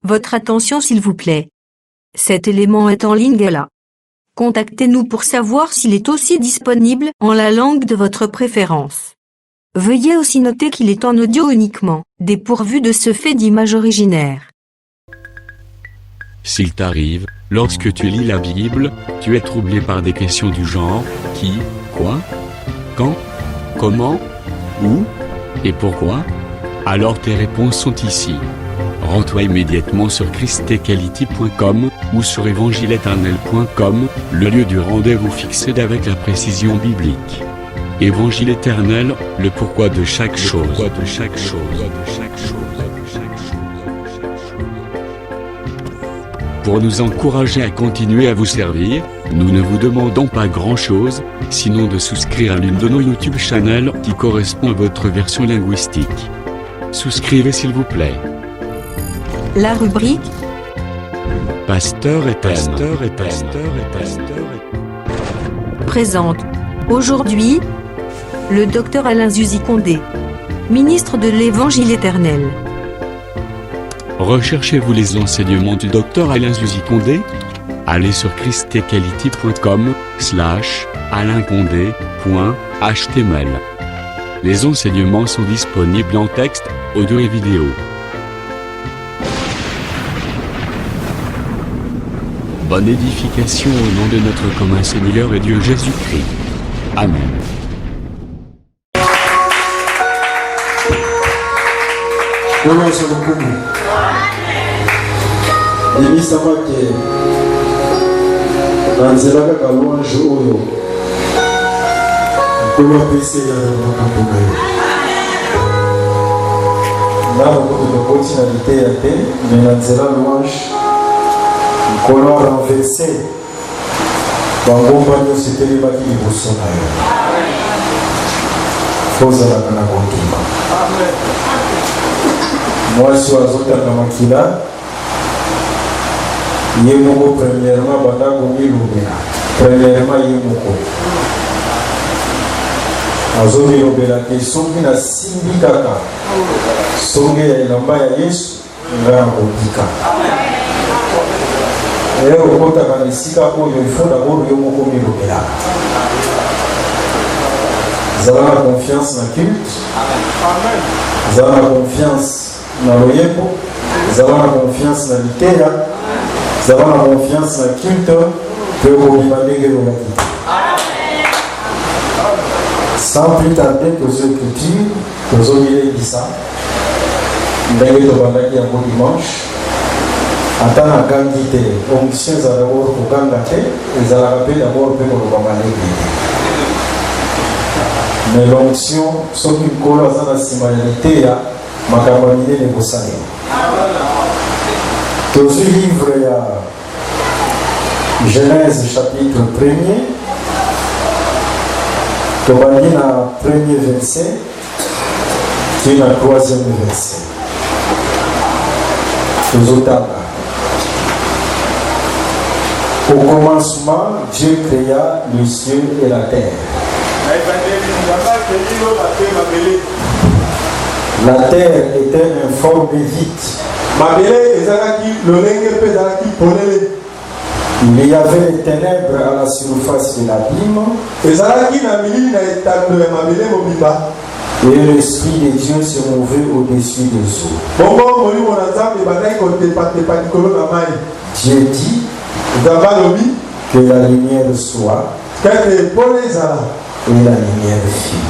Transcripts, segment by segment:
Votre attention s'il vous plaît. Cet élément est en ligne là. Contactez-nous pour savoir s'il est aussi disponible en la langue de votre préférence. Veuillez aussi noter qu'il est en audio uniquement, dépourvu de ce fait d'image originaire. S'il t'arrive, lorsque tu lis la Bible, tu es troublé par des questions du genre « qui, quoi, quand, comment, où et pourquoi ?» Alors tes réponses sont ici. Rends-toi immédiatement sur christequality.com ou sur évangile-éternel.com, le lieu du rendez-vous fixé avec la précision biblique. Évangile éternel, le pourquoi de chaque chose. Pour nous encourager à continuer à vous servir, nous ne vous demandons pas grand-chose, sinon de souscrire à l'une de nos YouTube channels qui correspond à votre version linguistique. Souscrivez s'il vous plaît. La rubrique Pasteur et Pasteur présente aujourd'hui le docteur Alain Zuzi Condé, ministre de l'Évangile éternel. Recherchez-vous les enseignements du docteur Alain Zuzi Condé? Allez sur christequality.com/alainCondé.html. Les enseignements sont disponibles en texte, audio et vidéo. Bonne édification au nom de notre commun Seigneur et Dieu Jésus-Christ. Amen. Qu'on a renversé bangomba nyonso etelemaki liboso na yo kozalaka na kondima mwasi oyo azotanga makila ye moko premièrement bandako milobela premièrement ye moko azomilobelaka soki nasimbi kaka songe ya elamba ya yesu nga nakobika et au contact avec les sika il faut d'abord que vous communiquiez. Vous avez la confiance dans le culte, vous avez la confiance dans le yépo, vous avez la confiance dans l'ITEA, vous avez la confiance dans le culte que vous demandez que vous l'avez. Sans plus tarder que ce culture, que vous avez dit ça, vous avez dit un dimanche. Ata na gangi te, onction za d'abord kuganga te, za la rappel d'abord pe ko bamaleki. Mais l'onction soki kolo za na simanité ya makabamine ne kosale. Dans ce livre il y a Genèse chapitre 1er. Tobandi na premier verset qui est na troisième verset. Tozotaka. Au commencement, Dieu créa les cieux et la terre. La terre était informe et vide. Il y avait des ténèbres à la surface de l'abîme. Et l'Esprit de Dieu se mouvait au-dessus des eaux. Dieu dit que la lumière soit et la lumière fut.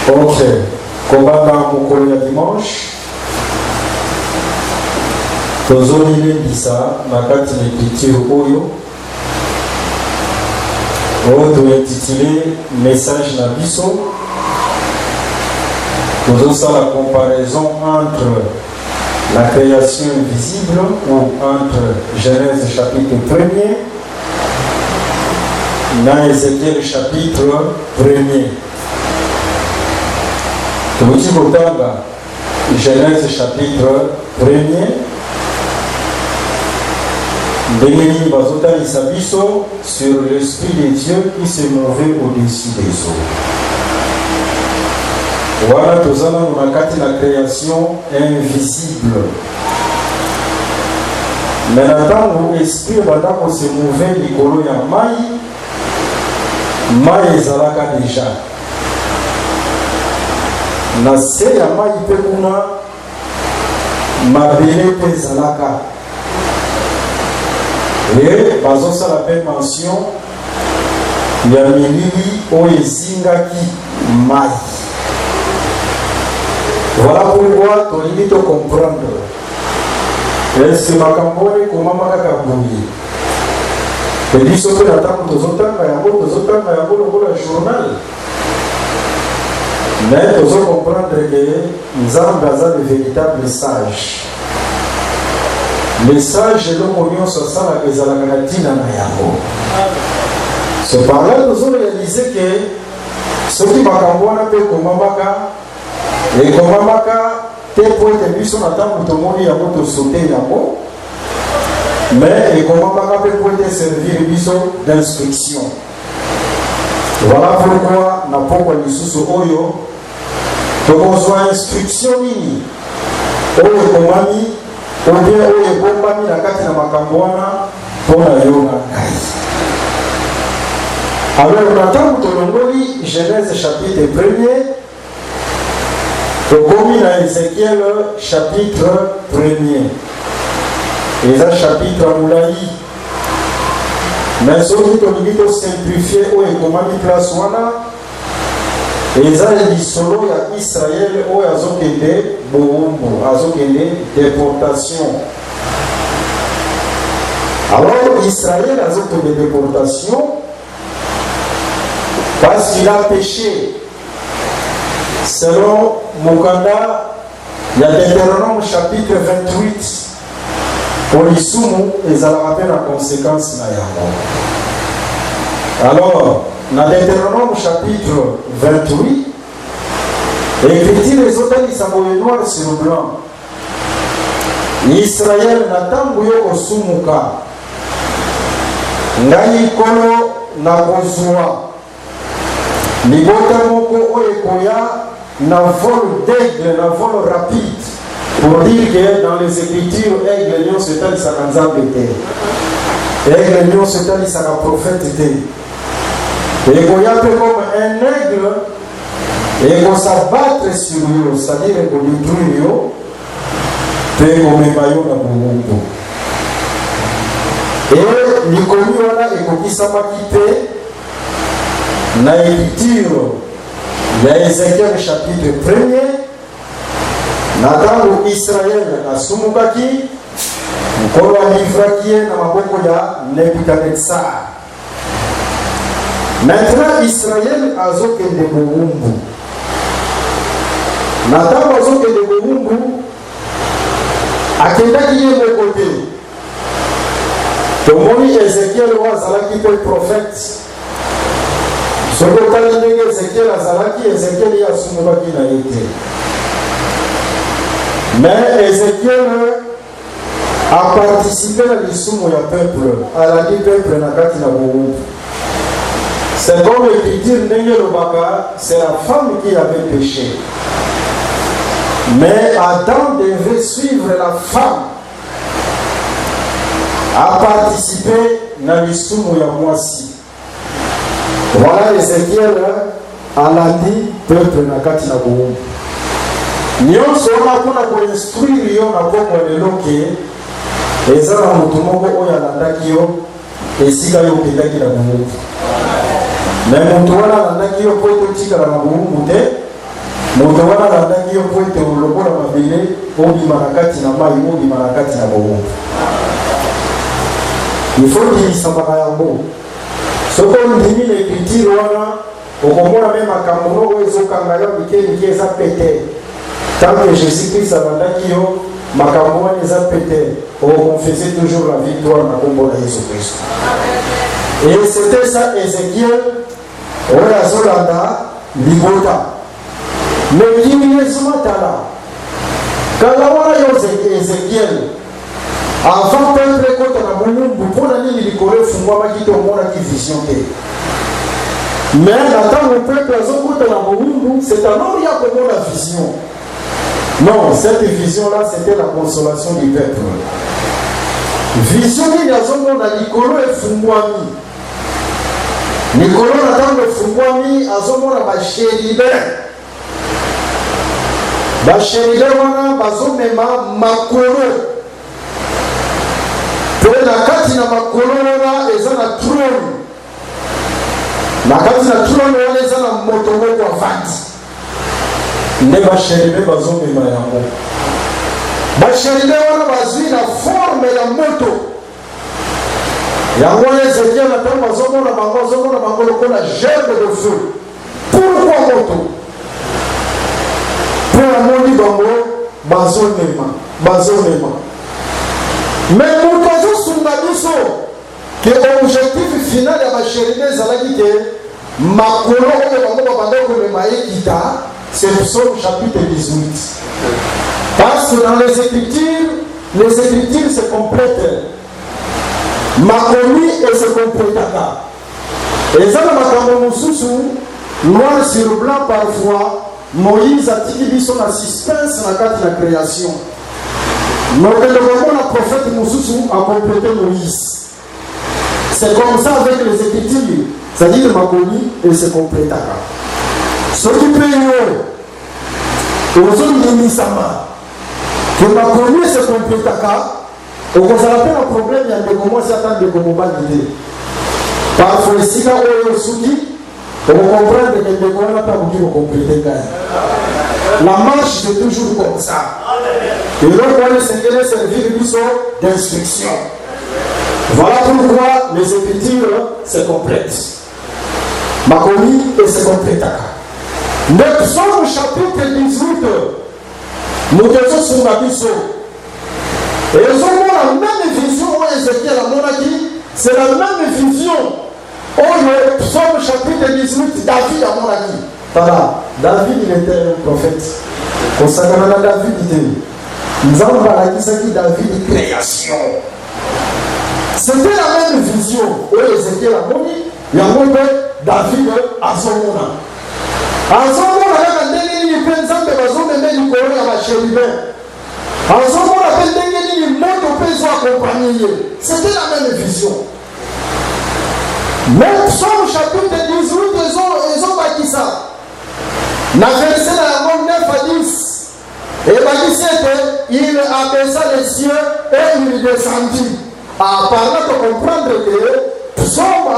Ok, comme on a dimanche, tozolile bisa nakati l'écriture oyo intitulé message na biso. Nous avons la comparaison entre la création invisible ou entre Genèse chapitre 1er et Ézéchiel chapitre 1er. Nous avons Genèse chapitre 1er. Béni Bazota Isabiso sur l'Esprit de Dieu qui se mouvait au-dessus des eaux. Voilà, tozana munakati la création invisible. Mais ntango esprit bandako se mouver likolo ya mai, mai ezalaka déjà. Na se ya mai mpe kuna mabele mpe ezalaka. Et bazosala mpe mention ya milili oyo ezingaki mai. Voilà pourquoi tolingi to comprendre. Est-ce que makamboni komama kaka boye. Et biso mpe na ntango tozotanga yango lokola journal. Mais tozo comprendre que Nzambe aza le véritable sage. Le sage eloko nyonso asalaka ezalaka na ntina na yango. C'est par là tozo réaliser que soki makambo wana mpe komamaka ekomamaka te po ete biso na ntango tomoni yango tosote yango, mais ekomamaka mpe po ete servir biso d'instruction. Voilà pourquoi na pokwa lisusu oyo tokozwa instruction nini oyo ekomami obien oyo ebombami na kati na makambo wana mpo na yo na ngai. Alors na ntango tolongoli Genèse chapitre 1er, tokomi na Ézéchiel chapitre 1er. Eza chapitre molai. Mais soki tolingi tosimplifie oyo ekomami place wana, eza lisolo ya Israël oyo azokende bowumbu, azokende déportation. Alors Israël azokende déportation parce qu'il a péché. Selon Mokanda, il y a Deutéronome chapitre 28. Pour l'Isumu, ils ont rappelé la conséquence na yango. Alors, dans Deutéronome chapitre 28, l'écriture les autres ils sont noir sur blanc. Israël n'attend yo osumuka. Ngai kolo na kozwa. Libota moko oyekoya na vol d'aigle, na vol rapide. Pour dire que dans les écritures, aigle nyon c'est un sakanzambe te. Aigle nyon c'est un prophète te. Et qu'on y a comme un aigle, et qu'on s'abattre sur lui, c'est-à-dire qu'on détruit lui, et qu'on met maillot dans le monde. Et l'icône là, et qu'on s'est quitté, dans l'écriture, il y a Ézéchiel chapitre 1er, Natango Israël na sumukaki, mkolo alivrakie na maboko ya Nebukadnezar. Maintenant Israël azokende bowumbu. Natango azokende bowumbu, akendaki ye moko te. Tomoni Ézéchiel oyo azalaki mpe prophète. Soki otali ndenge Ézéchiel azalaki, Ézéchiel ye asumukaki na ye te. Mais Ézéchiel a participé à l'issumu ya peuple, à la vie peuple na kati na bowumbu. C'est comme l'écriture ndenge lobaka, c'est la femme qui avait péché. Mais Adam devait suivre la femme, à participer à l'issumu ya mwasi. Voilà Ézéchiel a la dit peuple na kati na bowumbu. Nyonso wana mpona koinstruire yo na pokwa lelo ke eza na moto moko oyo alandaki yo esika yo okendaki na bowumbu. Me moto wana alandaki yo mpo ete otikala na bowumbu te, moto wana alandaki yo mpo ete olokola mabele obima na kati na mai, obima na kati na bowumbu. Ifo ndimisambaka yango. Soki ondimi na écriture wana okomona me makambo moko ezokanga yo mike eza pete. Tant que Jésus-Christ a bandaki yo, makambo wana eza pete, on faisait toujours la victoire na kombo na Jésus-Christ. Et c'était ça Ézéchiel, oyo azolanda libota. Mais kimi yesumatala. Kala wana yo Ézéchiel, avant peuple ekota na bowumbu, mpona nini likolo efungwamaki te omonaki vision te. Mais na ntango peuple azokota na bowumbu, c'est alors il y a comment la vision. Non, cette vision-là, c'était la consolation du peuple. Vision il y a un Nicolo et Fumwami. Nicolo n'attend le Fumwami à Zomona Bachéribé. Bachéribé, on a Bazomema Makolo. Pour la carte, Makolo, on a un trône. La carte, on a un motomo pour vente. Ne Bachéribé, Bazomema Yango. Bachéribé, on a la forme de la moto. Yango Ezekiel attend Bazomona Bango, la gerbe de feu. Pourquoi moto? Pour la moni Bango, Bazomema. Mais pour que ce soit que l'objectif final de Bachéribé, c'est que Makolo, c'est le psaume chapitre 18. Parce que dans les Écritures se complètent. Makomi et se complètent. Et ça, noir sur blanc parfois, Moïse a dit son assistance dans la création. Mais le moment le prophète Moussoussou a complété Moïse. C'est comme ça avec les Écritures. C'est-à-dire Makomi et se complétera. Ce qui peut y avoir, que Makomi se complétera, on va faire un problème, il y a des commencer à attendre comme on va dire. Parfois, ici, quand on est au soudi, on comprend que les gens n'ont pas voulu compléter. La marche, c'est toujours comme ça. Et donc, on va servir d'instruction. Voilà pourquoi les Écritures se complètent. Makomi et se complètera. Le psaume chapitre 18, nous devons sur la mission. Et ils ont la même vision, Ézéchiel a monarchie, c'est la même vision. Le psaume chapitre 18, David a monarchie. Voilà, David il était un prophète. Consacré à David, il était. Nous avons parlé de David, création. C'était la même vision. Ézéchiel a monarchie, il y a montré David à son moment. À son moment, il y a des gens qui ont été du Corée à la chérubin. À son moment, c'était la même vision. Même psaume chapitre 18, ils ont bâti ça. La verset de 9 à 10. Et il abaissa les cieux et il descendit. À parler de comprendre que psaume a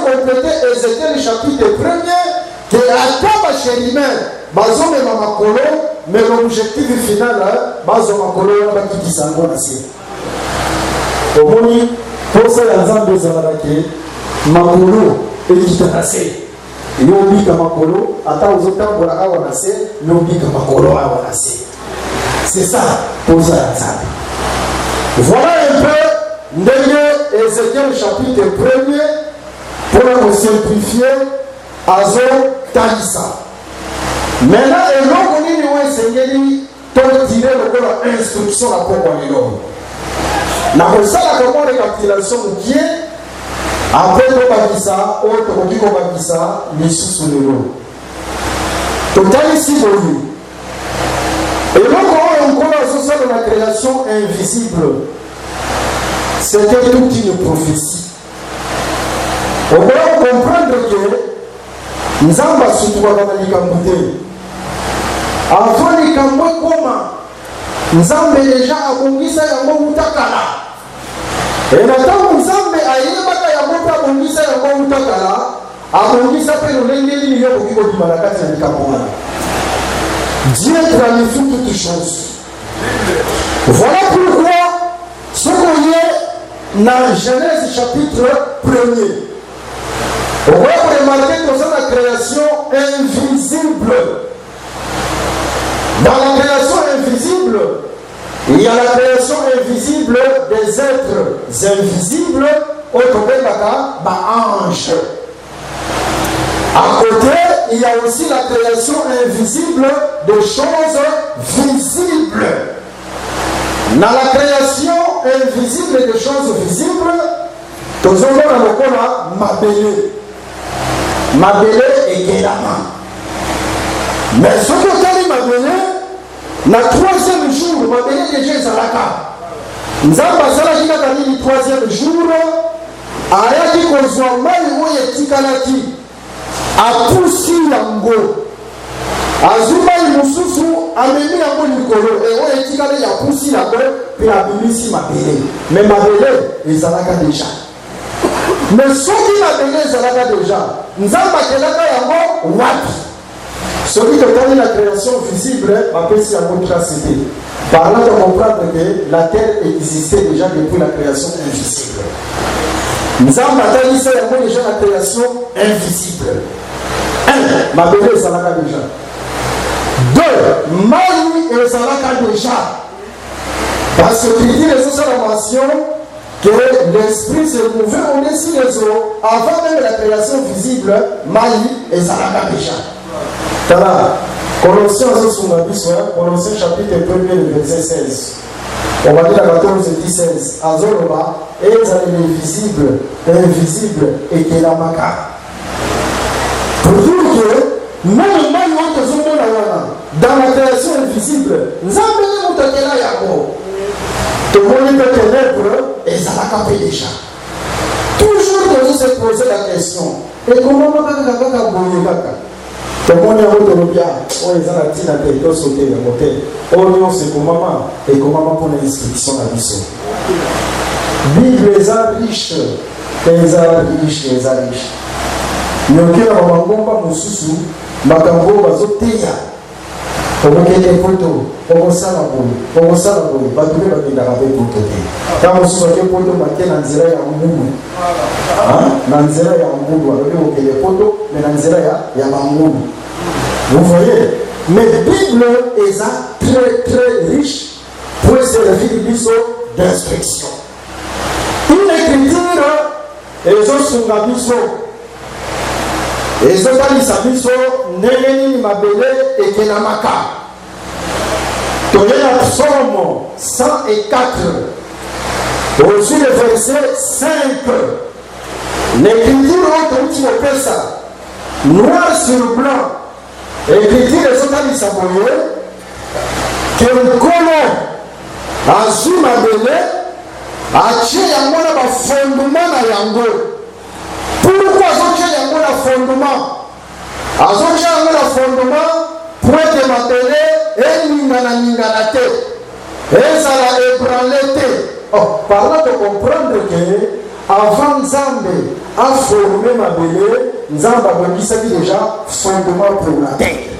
complété Ézéchiel chapitre 1er, que à Chéribin, Bazom et Mamakolo, mais l'objectif final, Bazomakolo, qui s'en va ici. Omoni, pour ça, les gens des Amalakés, Makolo, et qui t'a cassé. Et nous, on dit que Makolo, attends aux autres, pour la Awanase, nous, on dit que Makolo a Awanase. C'est ça, pour ça, les gens. Voilà un peu, derrière Ézéchiel chapitre 1er, pour nous simplifier, Azo Talissa. Maintenant, et là, on dit que pour tirer le instruction à propos de l'homme. La recette a comment récapitulation qui est après le Bakissa, autre on dit qu'on Bakissa, les sous le lot. Total ici, vous et donc, on commence à la création invisible. C'était toute une prophétie. On doit comprendre que nous avons surtout à la Likamouté. Avant les Kamoué, comment nous avons déjà accompli ça à Moutakala. Et maintenant, nous avons accompli ça à Moutakala. Accompli ça pour nous l'ennemi de Malakati et Kamoué. Dieu planifie toutes choses. Voilà pourquoi ce qu'on est dans Genèse chapitre 1er. On va remarquer que c'est la création invisible. Dans la création invisible, il y a la création invisible des êtres invisibles, au Tobekaka, ange. À côté, il y a aussi la création invisible des choses visibles. Dans la création invisible des choses visibles, nous avons Mabélé et Gélama. Mais ce que tu m'a donné, le troisième jour, m'a donné déjà Zalaka. Nzamba Zalaki n'a pas dit le troisième jour, ayaki kozwa mai oyo etikalaki, apusi yango. Azumai mususu amemi yango likolo, oyo etikali apusi yango, puis abimisi mabele. Mais mabele, ezalaka déjà. Mais soki mabele ezalaka déjà, Nzamba kelaka yango wapi? Celui qui a la création visible, appelle à votre tracité. Par là, de comprendre que la terre existait déjà depuis la création invisible. Nous avons déjà la création invisible. 1. Ma bébé est Zalaka déjà. 2. Maï est Zalaka déjà. Parce que il dit les informations que l'esprit se mouvait au dessus des eaux avant même la création visible. Maï est Zalaka déjà. Tala, Colossiens chapitre 1er, verset 16. On va dire la 14 et 16. Azoroba, et l'invisible, invisible, et qui est la maca. Pour dire que, même dans la création invisible, nous avons montré là yako. Tout le monde peut ténèbres et ça l'a capé déjà. Toujours de se poser la question. Et comment on va faire tout le monde a dit on est en train de sauter le côté. On c'est comment et comment pour l'inscription à l'issue. Bible les riches, les riches. Mais on a un bon mususu, makambo bazoteya. On a des photos, on a salabo, batule bakenda kabe photo. Kama mususu ke photo makena nzira ya mungu. Na nzira ya mungu, alors que les photos mais na nzira ya mungu. Vous voyez, mais la Bible est très riche pour servir d'instruction. Une écriture, et je suis la biso, et je suis la biso, Néhémie Mabele et Kenamaka. Tenez la Psaume 104, au-dessus du verset 5. L'écriture, quand tu appelles ça, noir sur blanc. Et puis dit les autres amis s'abonner que le colon a su ma belé a tué yango na ba fondement na yango. Pourquoi a tué yango na fondement? A tué yango na fondement pour que ma belé et ningana te et ça la ébranlé te. Oh, par là de comprendre que avant Nzambe a formé ma belé, Nzambe a bâti déjà fondement pour la terre.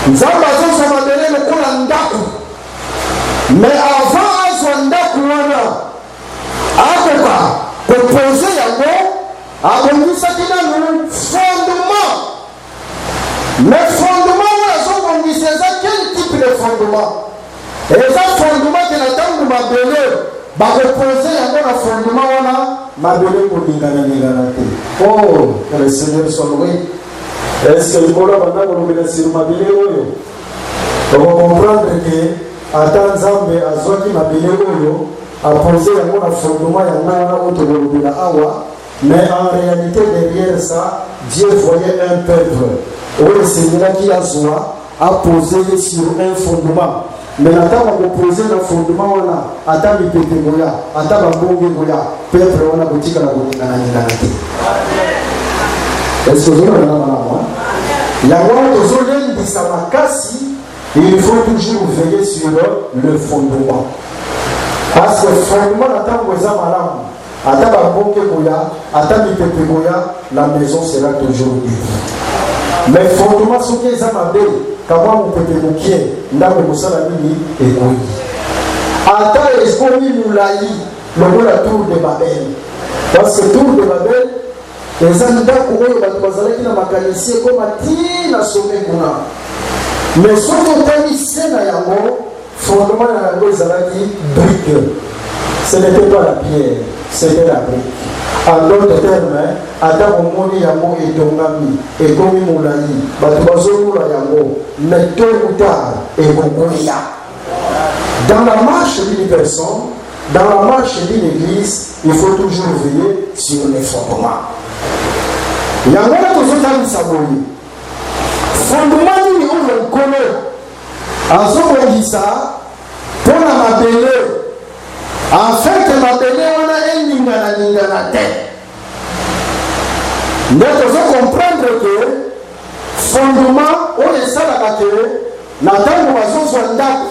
Nzambe a fait ma belé le coup d'Andaku. Mais avant à Zandaku, a composé yango, a bâti ça qui a le fondement. Mais fondement, on a bâti quel type de fondement? Et ça fondement qui est de ma belé. Bah reposer yango na fondement wana mabele ko lingana te. Oh, que le Seigneur soit loué. Est-ce que le Coran va nous donner sur mabele oyo? On va comprendre que ata Nzambe azwaki mabele oyo a posé yango na fondement yango wana otolobela awa, mais en réalité derrière ça, Dieu voyait un peuple. Oh, le Seigneur qui a joie a posé sur un fondement. Mais la table a posé le fondement, à table de Pégoya, à table de Goya, peuple, on a boutique à la boutique. Est-ce que vous avez un moment? Il y a un zone de Samakasi, il faut toujours veiller sur le fondement. Parce que le fondement, à table de Zamalam, à table de Goya, à table de Pégoya, la maison sera toujours vide. Mais le fondement, c'est que Zamabé, comment vous pouvez vous quitter, là où vous avez mis et oui. Ata escomi moulaï, le mot la tour de Babel. Parce que tour de Babel, les andats pour eux, qui n'a pas qualifié comme a dit la sommet Mouna. Mais ce qu'on a mis, c'est la yango, fondement de la loi Zalaki, brique. Ce n'était pas la pierre, c'était la brique. En d'autres termes, Adam Omoni Yango et Dongami et Gomi Moulaï, Batubazo Yango, mais tôt ou tard, et Gogoya. Dans la marche d'une personne, dans la marche d'une église, il faut toujours veiller sur les fondements. Yango a toujours été saboli. fondement nini oyo nkolo azobongisa mpona mabele afin ke mabele wana eningana te. nde tozokomprendre ke fondement oyo esalaka ke na ntango bazozwa ndako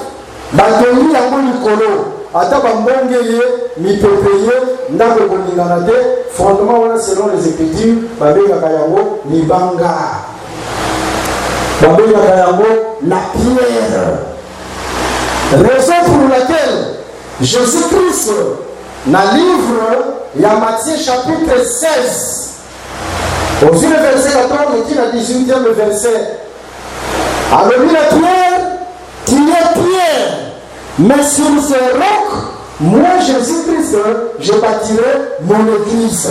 batongi yango likolo ata bambonge ye mipepe ye ndako ekoningana te. fondement wana selon les écritures babengaka yango libanga, babengaka yango la pierre. Raison pour laquelle Jésus-Christ na livre ya Matthieu chapitre 16 aussi le verset 14 qui la 18e verset, alobi la pierre, tu es pierre, mais sur ce roc, moi Jésus-Christ, je bâtirai mon église.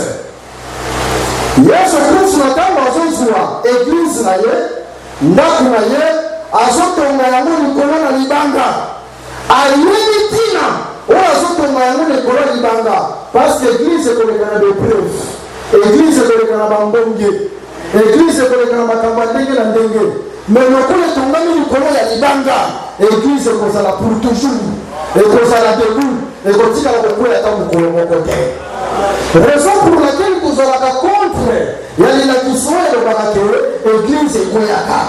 Yesu Christ na ntango azozwa église na ye, ndako na ye, azotonga yango likolo na libanga. Ayebi tina oyo azotonga yango likolo na libanga, parce que église ekoleka na bepreuve, église ekoleka na bambonge, église ekoleka na makambo ya ndenge na ndenge. Mais lokola etongami likolo ya libanga, église ekozala pour toujours, ekozala debout, ekotikala kokwela ata mokolo moko te. Raison pour laquelle tozalaka contre ya lilakiso elobaka ke église ekweyaka.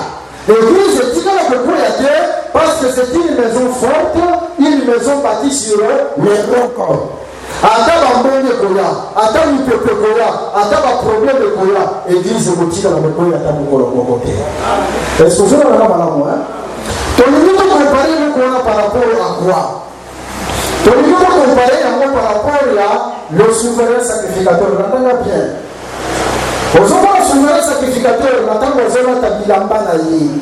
Église etikala kokwea te parce que c'est une maison forte, une maison bâtie sur les rocs. Ata bambonge koya, ata mipepe koya, ata baproblème koya, église ekotikala kokwea ata mokolo moko te. Est-ce que vous avez la malamu, hein? Tolingi comparer le par rapport à quoi? Tolingi comparer par rapport à le souverain sacrificateur. N'entendez bien. Vous avez le souverain sacrificateur, n'entendez pas bilamba na yi.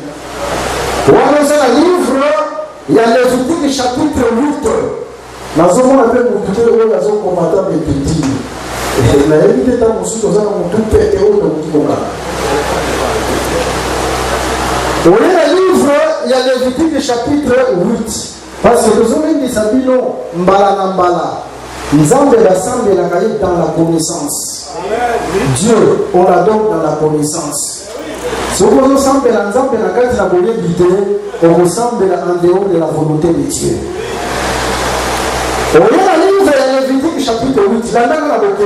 Vous avez le livre, il y a Lévitique chapitre 8. Nous avons un peu de combattant de petit. Na évité ta musu dans un tout pété au de Mutuka. Dans le livre, il y a Lévitique chapitre 8. Parce que nous avons dit ça, mbala na mbala. Nzambe rassemble la caille dans la connaissance. Dieu, on l'adopte dans la connaissance. Si on ressemble à l'ensemble de la carte de la bonité, on ressemble en dehors de la volonté de Dieu. On est dans le livre de Lévitique chapitre 8, la même la beauté.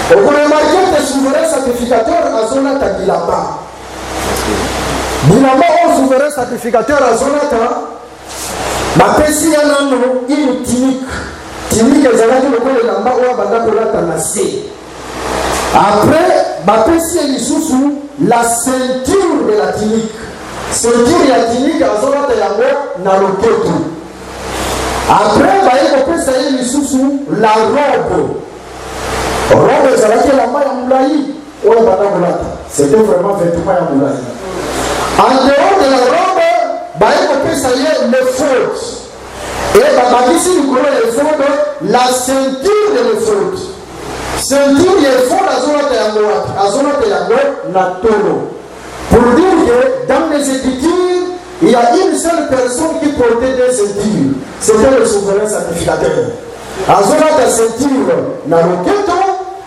On peut remarquer que le souverain sacrificateur a son attaque là-bas. Bilamba au souverain sacrificateur à Zonata, ma pesi ya nano une tunique. Tunique ezalaki lokola elamba oyo banda kolata na se. Après, ma pesi ya lisusu la ceinture de la tunique. Ceinture ya tunique azolata yango na loketo. Après, baye kopesa ye lisusu la robe. Robe ezalaki elamba ya mulayi oyo banda kolata. C'était vraiment vêtement ya mulayi. En dehors de la robe, ça y est, les fautes. Et ici, nous connaissons les fautes, la ceinture de les fautes. Ceinture, il y a les fautes à zone de la tolo. Pour dire que dans les Écritures, il y a une seule personne qui portait des ceintures. C'était le souverain sacrificateur. À zone de la ceinture, na roqueto,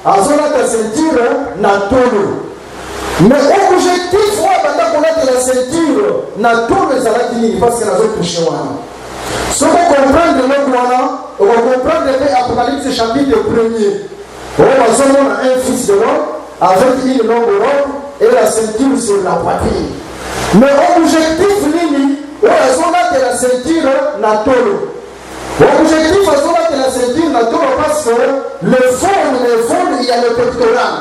à zone de la ceinture, na tolo. Mais objectif, on va connaître la ceinture, n'a tout les aladini parce que la zone touche. Si on comprend de l'autre, on va comprendre l'Apocalypse chapitre 1er. On va seulement un fils de l'homme avec une longue robe et la ceinture sur la poitrine. Mais objectif, on va connaître la ceinture, n'a tout. Objectif, on va connaître la ceinture, n'a tout parce que le fond, il y a le pectoral.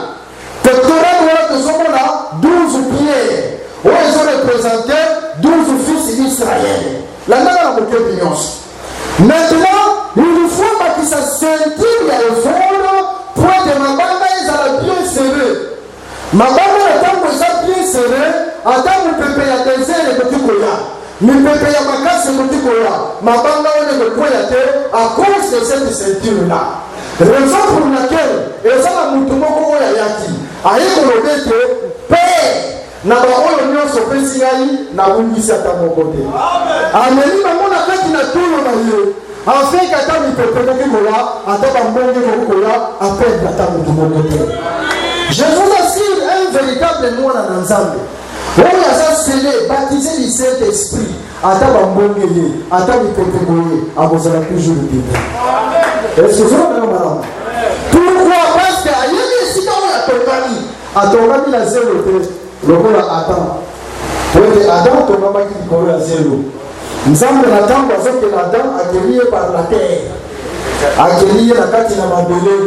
Pectoral, nous sommes là 12 pieds. Où ils ont représenté 12 fils d'Israël. La même à la maintenant, une fois que sa ceinture est au fond, pour que ma bande est bien serrée. Ma bande est bien serrée, attends, vous pouvez payer des ailes et des coya. Mais vous pouvez payer ma casse et des coya. Ma bande est de coyaté à cause de cette ceinture-là. Raison pour laquelle, et ça, la moutoumoko yaki. Aïe, on le dit que, paix, n'a pas eu l'union sur Pessingaï, n'a pas eu ça à mon côté. Amen. Maman a fait qu'il a tout le monde. En fait, quand on peut faire des molas, à ta bambou, après, à ta mon côté. Je vous assure, un véritable moine en ensemble. oyo aza scellé baptisé du Saint-Esprit ata bambongeye ata bipepeboye akozala toujours libre. Est-ce que vous avez madame? Pourquoi? Parce que ayebi esika oyo atongami na zelo te lokola Adam. Poete Adam atongambaki likolo ya zelo. Nzambe na ntango azokela Adam akeli ye par la terre, akeli ye na kati na mabele.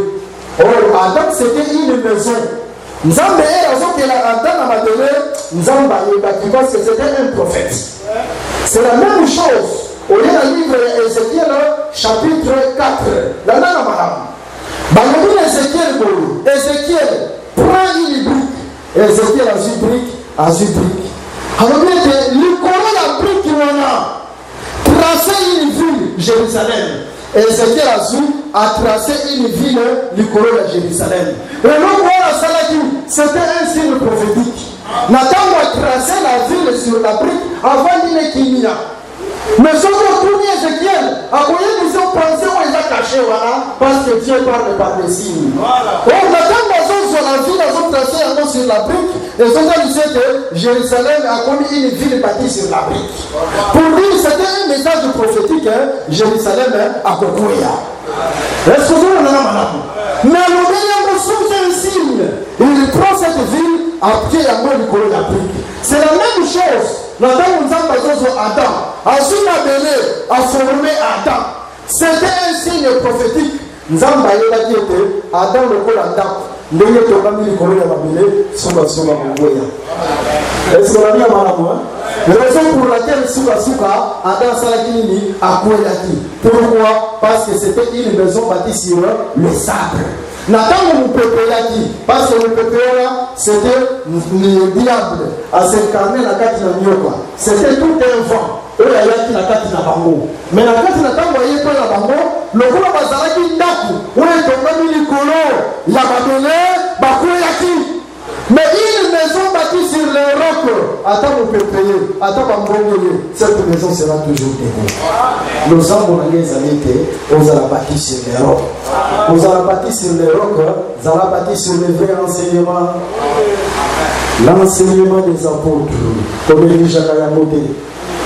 Or Adam c'était une maison. Nzambe azokela Adam na mabele, Nzambe ayebaki parce que c'était un prophète. C'est la même chose. Au lieu du livre Ézéchiel chapitre 4, la nana madame. Balobi Ézéchiel boulot. Ézéchiel prend une brique. Ézéchiel a une brique, alors bien que l'icône la brique tracé une ville, Jérusalem. Ézéchiel a tracé une ville, l'icône de Jérusalem. Et l'homme a salaki, c'était un signe prophétique. Nathan a tracé la ville sur la brique avant d'inéquimia. Mais ce qu'on tourne Ézéchiel, à quoi ils ont pensé, on les a cachés, voilà, parce que Dieu parle par des signes. Or, Nathan a sur la ville, ils ont tracé un mot sur la brique, et ils ont dit que Jérusalem a connu une ville bâtie sur la brique. Pour dire, c'était un message prophétique, Jérusalem a connu. Est-ce que vous avez madame? Mais l'obéissance c'est un signe. Il prend cette ville à pied à main du colon de la brique. C'est la même chose. Nathan nous a besoin d'Adam. Ensuite, a formé Adam. C'était un signe prophétique. Nous avons baillé la qui était Adam le col Adam. Nous avons tombé le colon de la Bible sur la Souka. Est-ce qu'on a mis à Malamou? La raison pour laquelle Souka Adam Salakini a Kouelaki. Pourquoi? Parce que c'était une maison bâtie sur le sable. Nathan nous préparait parce que le préparait c'était le diable à s'incarner la carte de Nyoka. C'était tout un vent. Eux il y a la carte de Bango. Mais la carte de Nathan voyait pas la Bango. Le gros bazaraki ndaku. Où est tombé le colo? Il y a Babylone, Bakouyaki. Mais une maison bâtie sur les rocs. Attends vous préparer. Attends Bango. Cette maison sera toujours debout. Nos âmes ont les années on a bâti sur les rocs. Vous allez bâtir sur les rocs, vous allez bâtir sur les vrais enseignements. L'enseignement des apôtres, comme il dit Jacques Yamoté,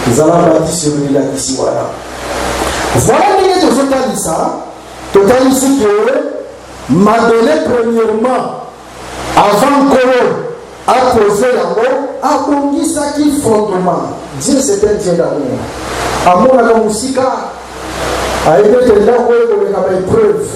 vous allez bâtir sur les lacs ici. Voilà ce que je dis ça. Total ici que m'a donné premièrement, avant qu'on a posé l'amour, a conduit ça qui fondement. Dieu c'est un Dieu d'amour. Amour à la musique, a été là où il y a une preuve.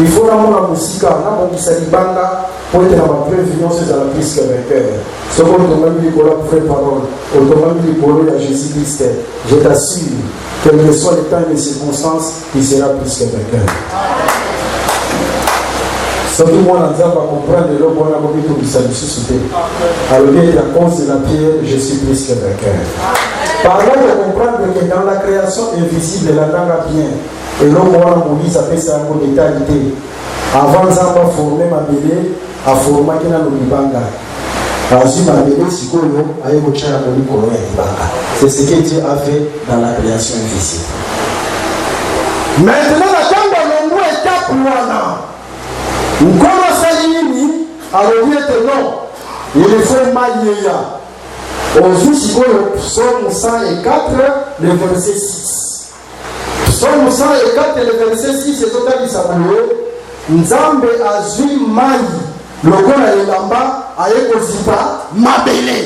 Il faut avoir la musique, la salibanda, pour être dans la prévision, c'est la plus que vainqueur. Ce qu'on demande du colloque, frère parole, on demande du colloque à Jésus-Christ, je t'assure, quels que soient les temps et les circonstances, il sera plus que vainqueur. Surtout moi, on va comprendre le bon amour que vous savez sauter. Alors, à cause de la pierre, je suis plus que vainqueur. Par là, de comprendre que dans la création invisible, la langue a bien. Et l'homme a mouru, ça fait ça en détaillité. Avant, ça a formé ma bébé, a formé qui n'a pas libanga. Ensuite, ma bébé, si vous avez un chien à libanga. C'est ce que Dieu a fait dans la création invisible. Maintenant, la tombe de l'homme est cap moana. On commence à dire, alors il est non. Il faut mailler. Aujourd'hui, si vous avez Psaume 104, le verset 6. Psaume 104, le verset 6, c'est total du Samuel. Nzambe azui mai, lokola elamba, ayekozipa mabele.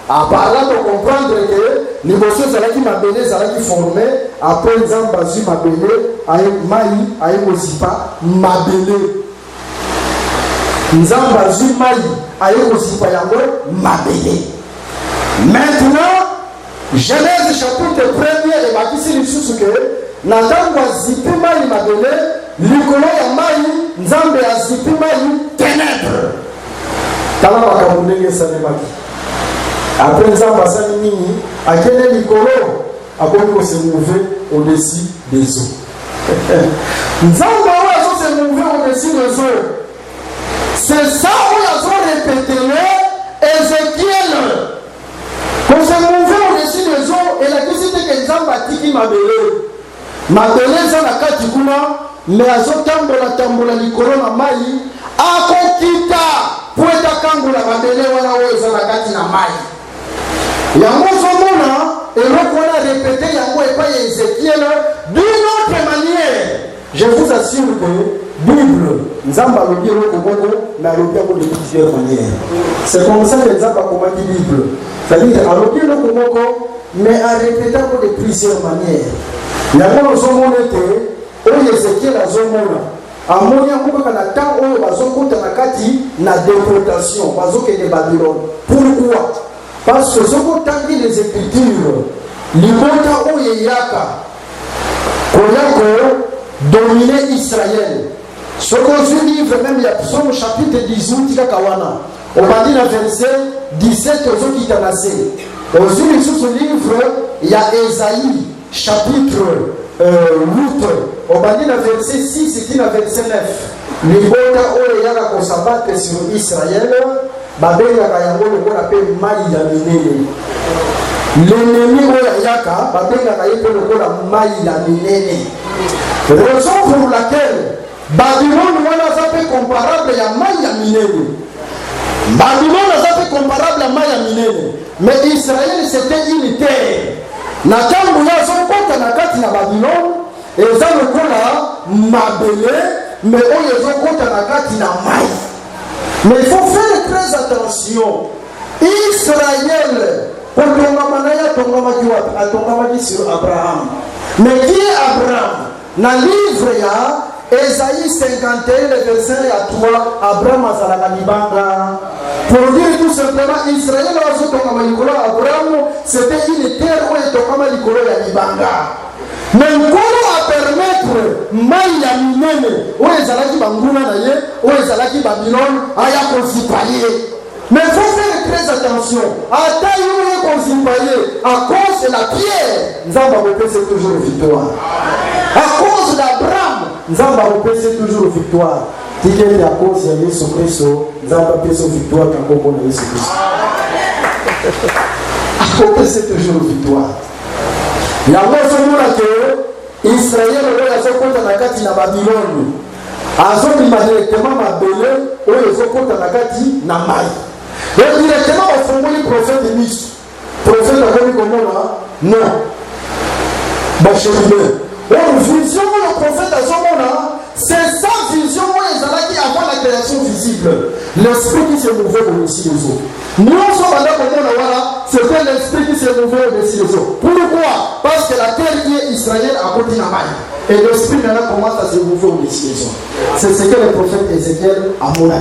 À part là, pour comprendre que les motions zalaki mabele, zalaki formé, après Nzambe azui mabele, mai, ayekozipa mabele. Nzambe azui mai, ayekozipa yango mabele. Maintenant, Genèse chapitre 1er et bâtisse le sous que Nathan a zippé mai mabele, l'icône ya mai, Nzambe a zippé mai ténèbres. Tala bakamundenge sanemaki. Après Nzambe a sani nini, à quel l'icône a beaucoup se mouver au-dessus des eaux. Nzambe a se mouver au-dessus des eaux. C'est ça où ils ont répété Ézéchiel. Qu'on se mouvait au-dessus des eaux et la question était que Nzambe a tiki mabele. Mabele za na kati kuna mais azotambola likolo na mai akokita po eta kangola mabele wana oyo za na kati na mai. yango ozomona eloko wana répété yango epai ya Ézéchiel d'une autre manière. Je vous assure que Bible nzamba alobi eloko moko mais alobi yango de plusieurs manières. C'est comme ça que nzamba akomaki Bible, c'est-à-dire alobi eloko moko mais a répété yango de plusieurs manières. Yango ozomona ete oyo Ézéchiel azomona amoni yango kaka na temps oyo bazokota na kati na déportation bazokende Babylone. Pourquoi? Parce que ce qu'on t'a dit les Écritures, l'imota oyo eyaka koyako dominer Israël. Ce qu'on se livre même il y a Psaume chapitre 18 kakawana. On va dire le verset 17 aux autres qui t'en assez. Aujourd'hui sous ce livre il y a Ésaïe chapitre 8. On va dire le verset 6 et le verset 9. L'imota oyo eyaka ko s'abattre sur Israël. Babengaka yango lokola mpe mai ya minene. L'ennemi oyo ayaka babengaka ye mpe lokola mai ya minene. Raison pour laquelle Babylone wana aza mpe comparable ya mai ya minene. Babylone aza mpe comparable ya mai ya minene. Mais Israël c'était une terre. Na ntango ya azokota na kati na Babylone eza lokola mabele mais oyo ezokota na kati na mai. Mais il faut faire très attention. Israël, pour sur Abraham. Mais qui est Abraham? Dans le livre, il y a Ésaïe 51, le verset à 3, Abraham a Libanga. Pour dire tout simplement, Israël Abraham, c'était une terre où il y a Libanga. Mais comment permettre Maya Minene, où les Alaki Bangouna, où les Alaki Babylone, à y consipayer. Mais il faut faire très attention. À taille où il est consipayer, à cause de la pierre, Nzamba c'est toujours victoire. À cause d'Abraham, Nzamba c'est toujours victoire. Si il est à cause de Jésus Christ, Nzamba c'est victoire quand on a Jésus Christ. À côté c'est toujours victoire. Yango somona ke Israël oyo azokota na kati na Babylone azobima directement mabele oyo ezokota na kati na mai. Et directement bafungoli prophète miso prophète akomi komona non bachemine oyo vision oyo prophète azomona c'est sa vision oyo ezalaki avant la création visible. L'esprit qui se mouvait au-dessus des eaux. Nous sommes allés komona voilà. C'était l'esprit qui s'est mouvait au-dessus des eaux. Pourquoi? Parce que la terre qui est Israël a côté la maille. Et l'esprit maintenant commence à se mouver au-dessus des eaux. C'est ce que le prophète Ézéchiel a montré.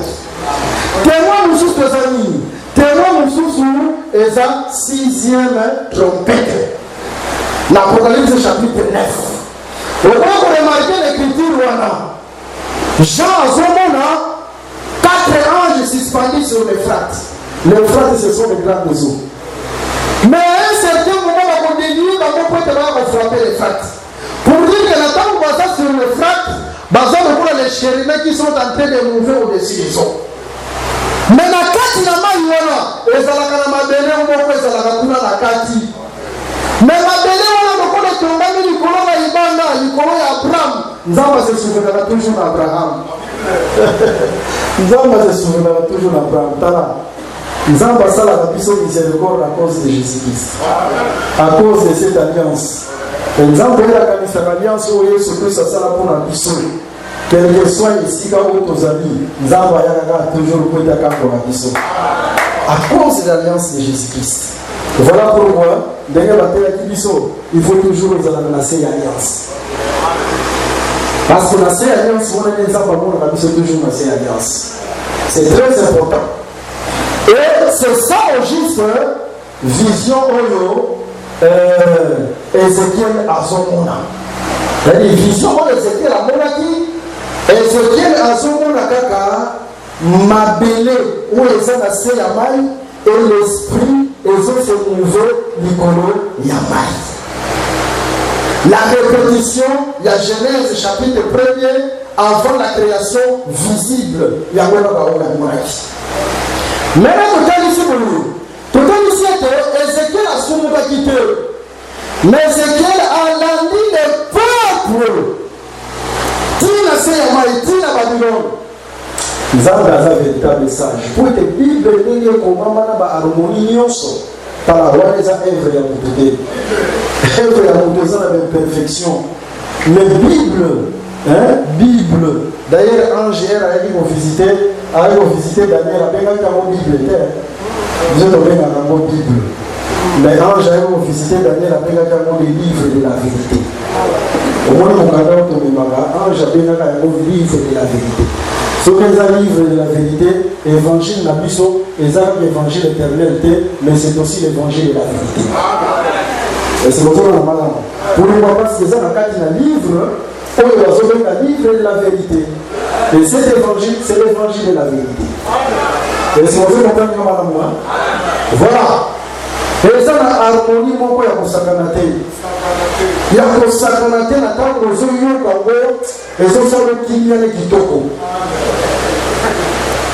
Témoin nous sous les amis. Témoin nous sous et sa 6e trompette. L'Apocalypse chapitre 9. On va remarquer l'écriture voilà. Jean Zomona, 4 anges suspendus sur l'Euphrate. L'Euphrate, ce sont les grandes eaux. Mais à un certain moment, on va continuer à frapper les frates. Pour dire que le temps où on va sur les frates, les chérubins qui sont en train de mouver au-dessus des eaux. Mais la kati na maïwana, ils ont la mabele ou beaucoup ils ont la kuna la kati. Mais mabele wana beaucoup de tombami du colon à Ibanda, du colon à Abraham. Nzamba se souviendra toujours d'Abraham. Nzamba se souviendra toujours d'Abraham. Tala. Nzamba sala la biso miséricorde à cause de Jésus-Christ. À cause de cette alliance. Et Nzamba est la canisse alliance où Jésus Christ a sala pour la biso. Quel que soit ici quand vous amis, Nzamba yaka toujours pour ta pour la biso. À cause de l'alliance de Jésus-Christ. Voilà pourquoi, derrière la terre qui biso, il faut toujours nous annoncer l'alliance. Parce que la seule alliance, on a des Nzamba pour la biso toujours la seule alliance. C'est très important. Et c'est ça au juste vision oyo Ézéchiel azomona. C'est-à-dire vision oyo Ézéchiel amonaki, Ézéchiel azomona kaka mabele où eza na se ya mai et l'esprit ezo se mouver likolo ya mai. La répétition, il y a Genèse chapitre 1er avant la création visible. Il y a maintenant, tout ici est Ézéchiel a soumis à quitter. Mais Ézéchiel a landi le peuple. Tina Seyama et Tina Babylone. Ils ont un véritable message. Pour que la Bible ait comme harmonie, par la loi des œuvres et la beauté. Œuvre et la beauté, c'est la même perfection. Mais Bible. D'ailleurs, Ange hier a visité Daniel, a bien qu'à Bible. Vous êtes bien dans la Bible. Mais Ange a visité Daniel, a bien qu'à les livres de la vérité. Au moins, mon cadre, Ange a bien qu'à les livres de la vérité. Ce que les livres de la vérité, évangile n'a plus l'évangile éternel, mais c'est aussi l'évangile de la vérité. Et c'est pour ça qu'on a mal. Pour ne pas parce que ça, dans le livre, on a le livre de la vérité. Et cet évangile, c'est l'évangile de la vérité. Et c'est pour ça qu'on a mal. Voilà. Et ça, la harmonie, mon père, pour s'accanater. Il y a pour s'accanater, la table, aux yeux, et ça, ça le qui y a les kitoko.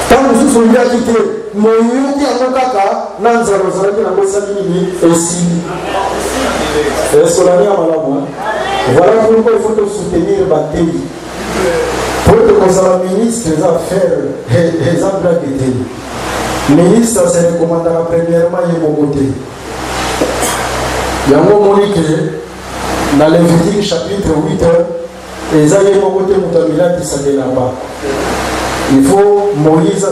Tant que vous soyez quitté, mon yeux qui a mon caca, Nanzaro, ça va être et si. Est-ce qu'on a mis à Malamo? Voilà pourquoi il faut te soutenir Bactérie. Pour que le ministre des Affaires et des Blaguetés. Le ministre, c'est le commandant premièrement, il est mon côté. Il y a un moment que dans Lévitique chapitre 8, et ça y est mon côté, Moutamila qui s'est là-bas. Il faut Moïse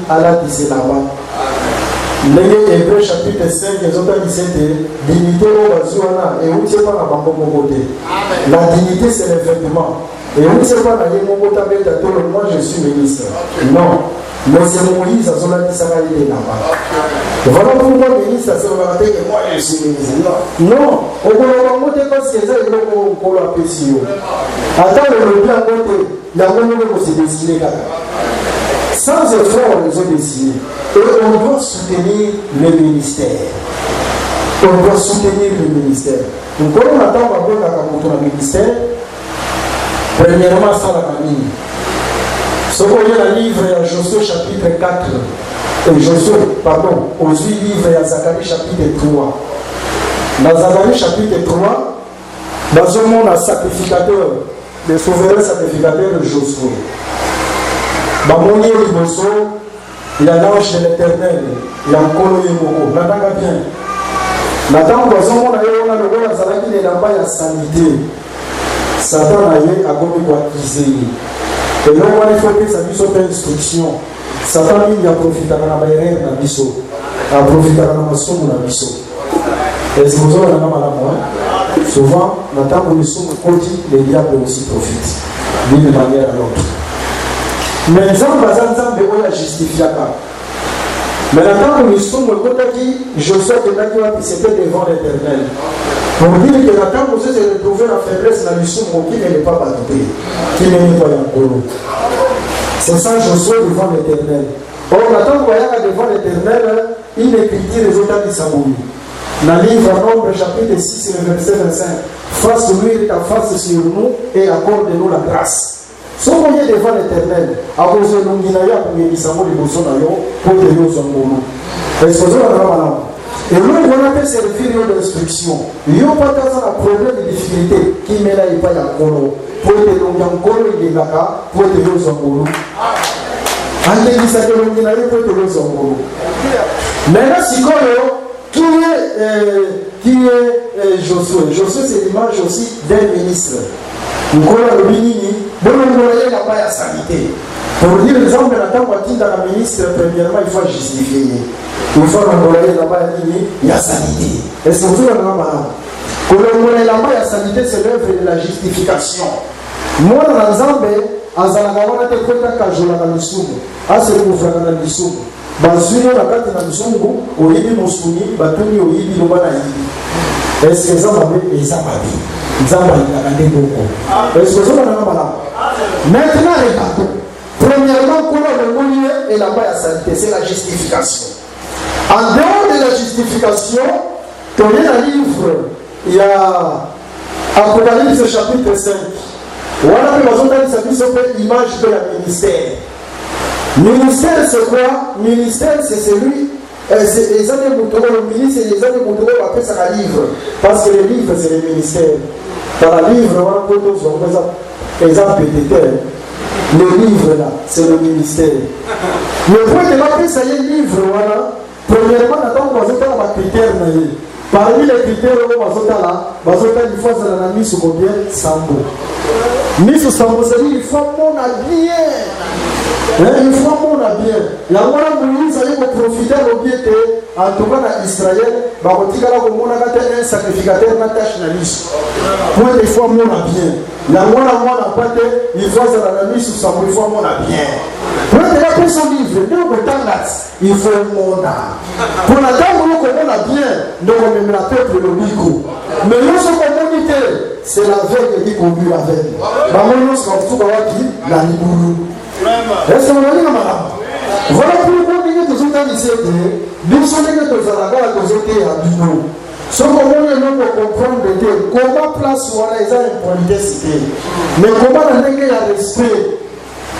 à la tissé là-bas. Hébreu chapitre 5, les autres disaient dignité au Bazuana et où c'est pas la banque mon côté. La dignité c'est le vêtement. Et où c'est pas la mon côté avec la tour, moi je suis ministre. Non. Mais c'est Moïse à son avis, ça va aller là-bas. Voilà pourquoi le ministre a se que moi je suis ministre. Non. On va monter parce que ça est qu'on l'a apprécié. Attends le bien côté, il y a un moment où c'est dessiné là. Sans effort, ils ont décidé. Et on doit soutenir le ministère. On doit soutenir le ministère. Donc, quand on attend le ministère, premièrement, ça la famille. Ce qu'on y a dans le livre à Josué chapitre 4, Josué livre à Zacharie chapitre 3. Dans Zacharie chapitre 3, dans un monde sacrificateur, le souverain sacrificateur de Josué. Il y a l'ange de l'éternel, il y a encore le Yemoko. Nathan bien. Nathan, on a le roi Azalaki, il est là-bas, il y a sanité. Satan a commis quoi accuser. Et là, il faut que ça puisse faire instruction. Satan, il a profité de la barrière de la biseau. Il a profité de la nation de la biseau. Et c'est pour ça qu'on a mal. Souvent, Nathan, on est les diables aussi profitent d'une manière à l'autre. Mais les gens ne la justifient pas. Mais maintenant, nous sommes au côté qui, je sais que c'était devant l'éternel. Pour dire que Nathan Moses s'est retrouvé la faiblesse dans le son qui n'est pas battu, qui n'est pas encore. C'est ça, je suis devant l'éternel. Or, Nathan voyait devant l'éternel, il écrit les autres qui s'abouillent. Dans le livre Nombre, chapitre 6, verset 25, fasse-lui ta face sur nous et accorde-nous la grâce. Si on est devant l'éternel, à cause de l'Onginaya pour les Bissamo, les Bossons d'ailleurs, pour les Yosangono. Est-ce que vous avez un et nous, on a fait servir d'instruction. Il n'y a pas de problème de difficulté qui met là et pas à Kolo. Pour les Longiankolo et les Naka, pour les Yosangono. En les Bissamo, pour les Yosangono. Maintenant, si qui est Josué? Josué, c'est l'image aussi d'un ministre. Nous connaissons le Bénini, bon, on n'a pas la sanité. Pour dire l'exemple, dans la ministre, premièrement, il faut justifier. Il faut l'envoyer là-bas, il y a sanité. Est-ce que vous avez là-bas? Pour l'envoyer là-bas, il y a sanité, c'est l'œuvre de la justification. Moi, dans l'ensemble, en Zalagawana, tu peux faire qu'à jouer dans le soum. Ah, c'est le gouvernement dans le soum. Bazouno, la carte dans le soum, au Yibi Mousouni, Batoni, au Yibi Lomanaï. Est-ce que ça va bien? Et ça va bien. Est-ce que ça va bien? Maintenant, regardons. Premièrement, le milieu et la bas à santé, c'est la justification. En dehors de la justification, dans le livre, il y a Apocalypse chapitre 5. Voilà que nous avons l'image de la ministère. Ministère, c'est quoi? Ministère, c'est celui. Les années le ministre, c'est les années Moutoro, après ça la livre. Parce que les livres, c'est les ministères. Dans la livre, on a exemple pététeur. Le livre là, c'est le ministère. Le point de la paix, ça y est, livre, voilà. Premièrement, on a critères. Parmi les critères, il faut que la mise au bien sambo. Mise au sambo, c'est-à-dire il faut mon bien. Il faut mon bien. La Moïse a profiter de bien en tout cas dans Israël, un sacrificateur nationaliste. Pour il faut mon bien. La il faut la mise au sambo, il faut mon bien. Pour la personne livre, il faut mon pour la dame, on a bien, donc on met la peuple le micro. Mais nous sommes communauté, c'est la veille qui conduit la veille. Nous sommes tout la Niboulou. Est-ce que vous avez dit, voilà pourquoi nous sommes dans les étés, nous sommes dans les étés à Bino. Ce qu'on veut comprendre, comment place ou les gens pour les cité. Mais comment on a respect.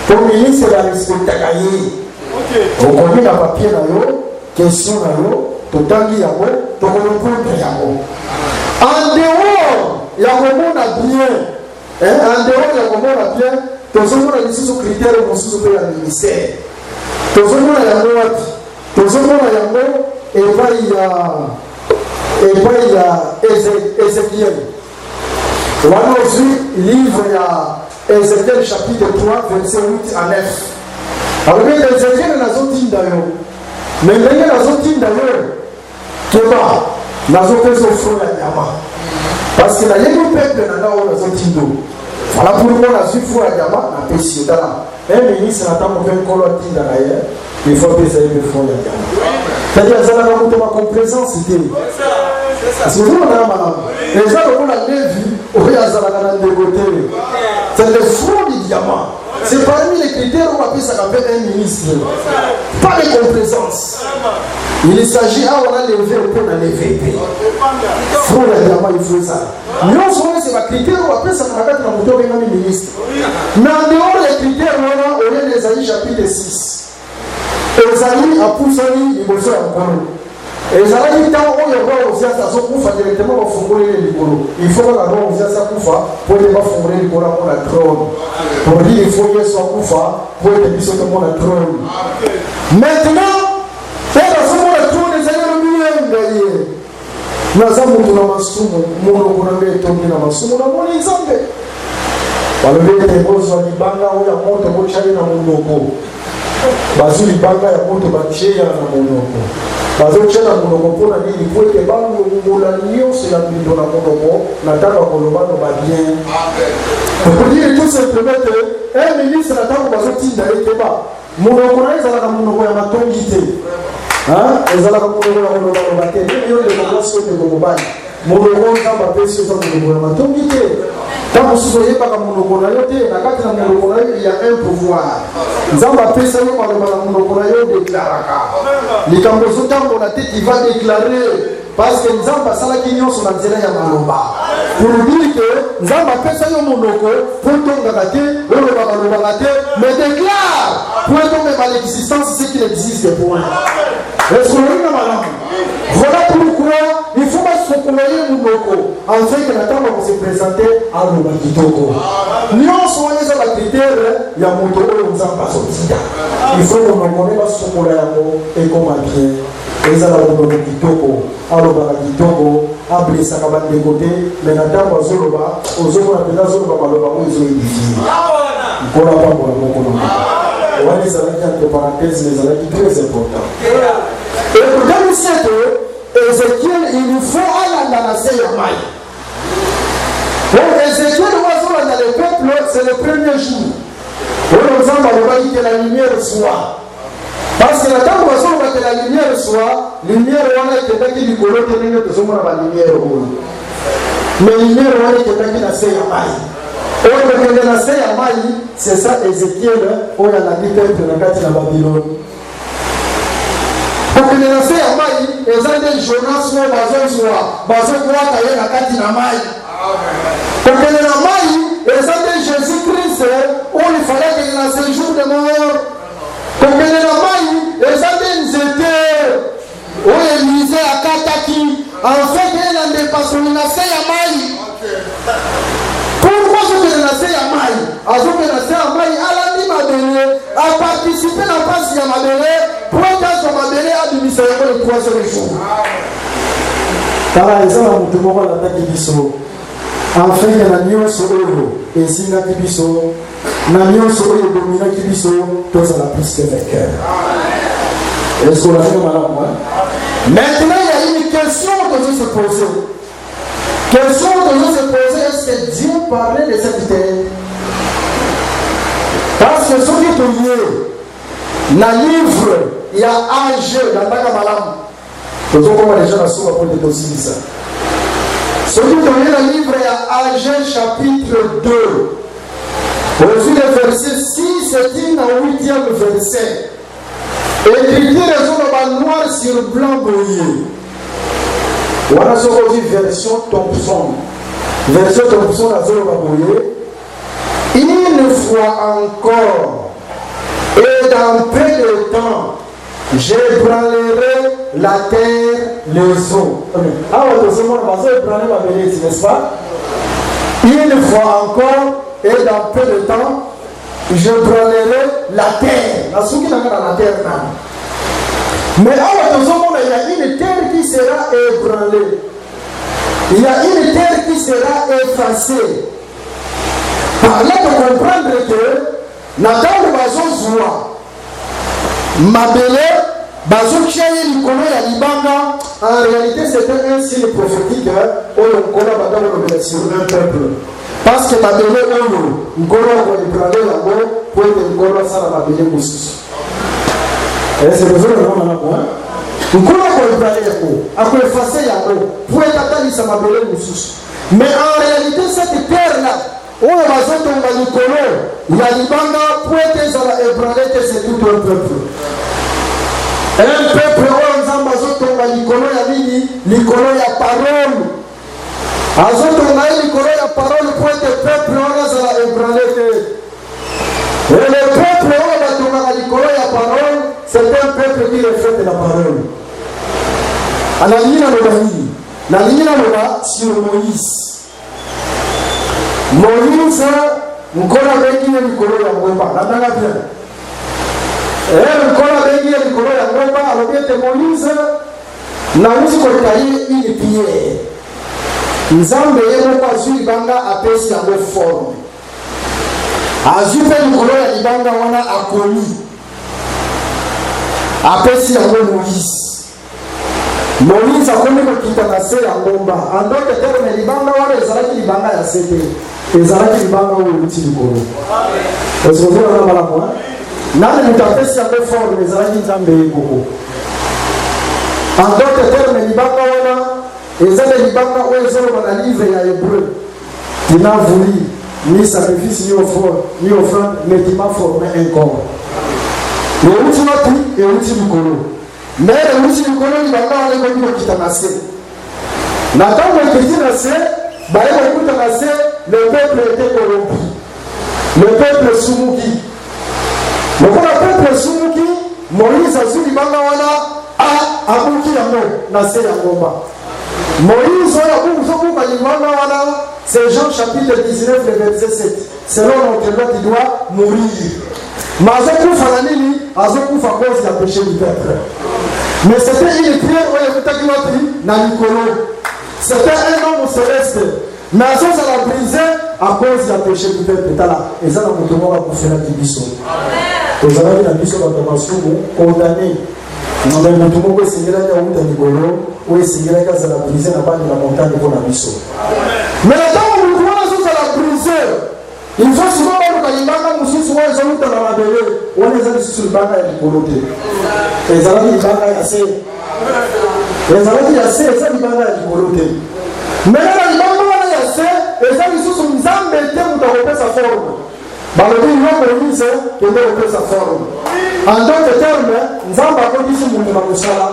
Pour le ministre, c'est la respect de on connaît la papier dans l'eau, question dans l'eau, totangi yako, tokolopondre yako. En dehors, il y a comment on a bien. En dehors, il y a comment on a bien. Tous les gens qui sont critères vont se faire le ministère. Tous les gens qui et il y a Ézéchiel. On a aussi livre Ézéchiel chapitre 3, verset 8 à 9. Alors, Ézéchiel n'a pas dit d'ailleurs. Mais il y a des d'ailleurs qui n'a pas fait son front à Yama. Parce que la Yégo peuple n'a pas fait d'eau. Voilà pourquoi la suite fois à Yama n'a pas fait un ministre n'a pas fait un colon d'ailleurs. Il faut que ça ait le front à Yama. C'est-à-dire que ça n'a pas ma complaisance. Parce que vous avez les gens qui ont la vie, c'est le front du diamant. C'est parmi les critères où on appelle ça un ministre. Pas de complaisance. Il s'agit à on a levé au point de lever. Front le diamant, il faut ça. Nous sommes c'est un critère où on appelle ça un ministre. Mais en dehors des critères, on a l'Ésaïe chapitre 6. Esaïe a poussé il faut encore. Ezalaki ntango oyo roi Osias azokufa directement bafungoli likolo. Il faut que la roi Osias akufa pour que bafungoli likolo pour la trône. Pour dire il faut Yesu akufa pour que biso to mona trône. Maintenant, pour que la trône ezali le milieu naza mutu na masumu mono kuna nge tongi na masumu na moni nzambe. Balobete bozo libanga oya moto bochali na munoko. Bazu libanga ya moto bacheya na munoko. Bazochela munoko pona nini pour que bango ngola nyonso ya bindo na munoko nataka kolobano ba bien. Pour dire tout simplement que un ministre nataka bazotinda ekeba munoko na ezala na munoko ya matongi te. Ezala na munoko ya kolobano ba te. Yo de kokoso de kokobani. Munoko nzamba pesi zo munoko ya matongi te. Quand vous soyez pas comme mon okonayote, la carte de mon okonayote, il y a un pouvoir. Nzamba pesa yo par mon okonayote déclaraka. Les camboso tambo na tête il va déclarer parce que Nzamba sala kinyo son nzela ya maloba. Pour dire que Nzamba pesa yo monoko pour tonga kate, oloba maloba kate, mais déclare pour tomber par l'existence ce qui existe point. Est-ce que vous avez voilà pourquoi il faut pas se connaître monoko afin que la table se présenter à l'Oba Kitoko. Nous sommes les critères, il y a mon tour de Nzamba Sotia. Il faut que nous connaissions ce qu'on a et comment bien. Les Alabama Kitoko, Aloba Kitoko, Abri Sakaban de côté, mais la table aux Zoloba, aux Zoloba, Maloba, où ils ont édifié. Pour la part pour la Mokono. On va les arrêter entre parenthèses, les arrêter très importants. Et pour dans le siècle, Ézéchiel, il nous faut aller dans la Seyamai. Donc Ézéchiel, dans le peuple, c'est le premier jour. Pour exemple, on va dire que la lumière soit. Parce que la temps où on va que la lumière soit, la lumière on a été qui du colon tenait que nous avons la lumière. Mais la lumière on a été qui dans la Seyamai. On a la Seyamai, c'est ça Ézéchiel, on a la dit peuple dans la Babylone. Pour que les lancers à Maï, les gens des Jonas soient basés à la carte de Maï. Pour que les Maï, les gens de Jésus-Christ, où il fallait que les lancers jour de mort. Pour que les Maï, les gens des étés, où ils lisaient à Kataki, en fait, ils n'ont pas passé les lancers à Maï. Pourquoi je vais lancer à Maï? Je vais lancer à Maï, à la vie m'a donné, à participer à la passe à m'a donné, pour être dans ma donné à du ministère le troisième jour. Tala eza na mutu moko alataki biso afin que na nyonso oyo esingaki biso na nyonso oyo dominaki biso tozala plus que vainqueur. Est-ce qu'on a fait malamu? Maintenant il y a une question que je se poser. Question que je se poser, est-ce que Dieu parlait de cette terre? Parce que ce qui est lié dans le livre, il y a AG dans le malamu. Nous avons déjà la source pour les aussi ça. Ce qui est lié dans le livre, il y a AG chapitre 2. Aujourd'hui le verset 6, c'est une en 8e verset. Écriture est noir sur blanc brouillé. Voilà ce qu'on dit version Thompson. Version Thompson à zéro brouillé. Une fois encore, et dans peu de temps, j'ébranlerai la terre, les eaux. Ah, n'est-ce pas? Une fois encore, et dans peu de temps, j'ébranlerai la terre. La souki n'a pas la terre. Mais il y a une terre qui sera ébranlée. Il y a une terre qui sera effacée. Par là de comprendre que Nathan Bazozwa Mabele Bazokiaye Nikolo ya Libanga, en réalité c'était un signe prophétique où on connaît Madame sur un peuple. Parce que Mabele Olo, Nkolo va ébranler là-bas pour que Nkolo ça la Mabele Moussous. Et c'est le jour où on a quoi? Nkolo va ébranler là-bas, après effacer là-bas, pour être attendu ça Mabele Moussous. Mais en réalité cette terre-là, oyo bazotonga likolo ya libanga po ete ezala ébranlé te c'est tout un peuple. Un peuple oyo nzambe azotonga likolo ya nini? Likolo ya parole. Azotonga ye likolo ya parole po ete peuple oyo ezala ébranlé te. Et le peuple oyo batongaka likolo ya parole, c'est un peuple qui reflète la parole. Nalingi naloba nini? Nalingi naloba sur Moïse. Moïse, Nkolo bengi ye likolo ya ngomba. Natanga bien. Nkolo bengi ye likolo ya ngomba, alobi ete Moïse nauzi koleka ye une pierre. Nzambe ye moko azwi libanga apesi yango forme. Azwi mpe likolo ya libanga wana akomi. Apesi yango Moïse. Moïse akomi kokita na se ya ngomba. En d'autres termes, libanga wana ezalaki libanga ya se te. Ezalaki libanga oyo euti likolo. Est-ce que vous avez la malamu? Nani mutu apesi yango forme ezalaki nzambe ye koko. En d'autres termes, libanga wana eza le libanga oyo ezoloba na livre ya Hébreu. Tu n'as voulu ni sacrifice ni offrande, mais tu m'as formé un corps. Euti wapi? Euti likolo. Mais euti likolo libanga wana ekoki kokita na se. Na ntango ekiti na se, baye kokuta na se, le peuple était corrompu. Le peuple sumuki. Le peuple sumuki, Moïse a zuli banga wana abuki yango na se ya ngomba. Moïse a abuki libanga wana, c'est Jean chapitre 19 le verset 7. Selon notre loi, il doit mourir. Mais azokufa na nini? Azokufa à cause du péché du peuple. Mais c'était une prière où il y avait na likolo. C'était un homme céleste. Mais à la brisé à cause du péché du peuple. Et ça, nous devons faire la division. Et ça, la division de la nation condamnée. Nous devons tout essayer de faire la Nikolo ou essayer de faire la brisé dans la montagne de la mission. Mais quand nous devons la briser, il faut souvent que nous ayons souvent les hommes dans la belle. On les a sur le bain et le coloté. Et ça, il va y assez. Et ça, il y a assez, et ça, il va y coloté. Mais là, il va y assez, et ça, ils sont zambés pour développer sa forme. Balobi yoko yise pour développer sa forme. En d'autres termes, Nzamba a dit sur mon Moussala.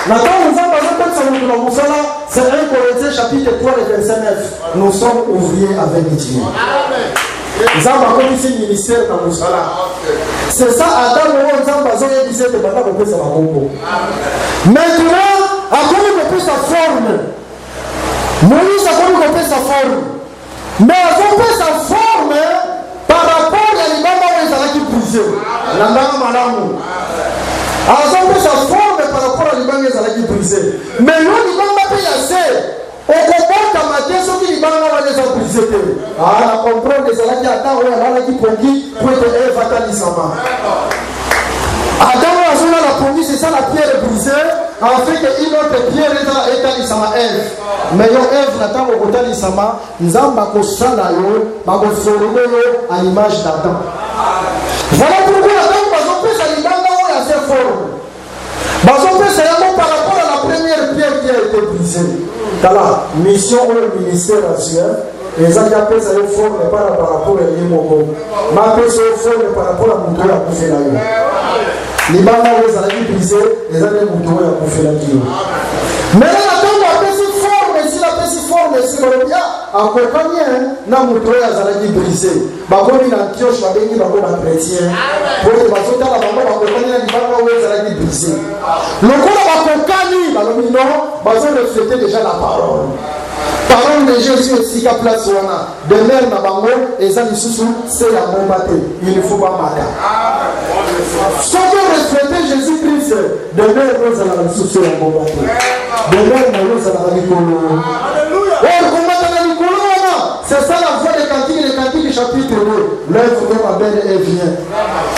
Maintenant, Nzamba a dit sur mon Moussala, c'est 1 Corinthiens chapitre 3, verset 9. Nous sommes ouvriers avec Dieu. Nzamba a dit sur le ministère de Moussala. C'est ça, Adam et Nzamba a dit sur le ministère de Moussala. Maintenant, à quoi sa forme? Moïse a compris sa forme. Mais a compris sa forme par rapport à l'imam où il a brisé. La maman malamu. A compris sa forme par rapport à l'imam où il ezalaki brisé. Mais yo libanga mpe ya se okobotama te soki libanga wana eza brisé te. Na comprendre ezalaki ata oyo alalaki pongi po ete eve atalisama. Ata oyo azolala pongi c'est ça la pierre brisée afin que une autre pierre etalisama eve. Mais yo eve na ntango okotalisama nzambe akosala yo bakofololo yo à l'image d'Adam. Voilà pourquoi ntango bazopesa libanga oyo ase forme bazopesa yango par rapport à la première pierre qui a été brisée. Tala mission oyo ministère actuel ezali apesa yo forme par rapport à ye moko mapesa yo forme par rapport à moto oyo akufela yo libanga oyo ezalaki brisé ezali moto oyo akufelaki yo. Maintenant ntango apesi forme esila apesi forme esila olobia akokani na moto oyo azalaki brisé bakomi na Antioche babengi bango bachrétien po ete bazotala bango bakokani na libanga oyo ezalaki brisé. Lokola bakokani balobi non bazoreflete déjà la parole. Parole de Jésus esika place wana demeure na bango eza lisusu se ya bomba te il faut pas mata. Soki refléter Jésus-Christ demeure ozala lisusu ya bomba te demeure na ozala likolo. Komata na likolo wana c'est ça la voix des cantiques, les cantiques chapitre 2. L'œuvre de ma belle est vient.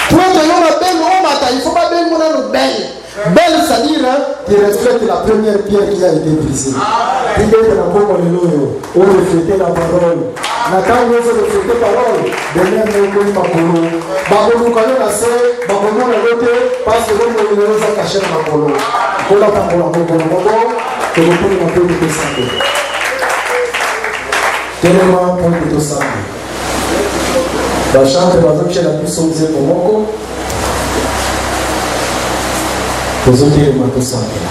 Pour que l'on a belle omata il faut pas belle mon belle. Belle, c'est-à-dire qui reflète la première pierre qui a été brisée. Il est dans le monde où refléter la parole. Nathan veut refléter la parole. De même, nous avons Bakolo. Bakolo, quand on a fait, Bakolo, on a voté parce que l'homme est caché dans Bakolo. On a pas pour la Bakolo, que le peuple n'a pas de santé. Tellement pour de santé. La chante de la zone chez la puissance de Moko. Tozotele matosambela.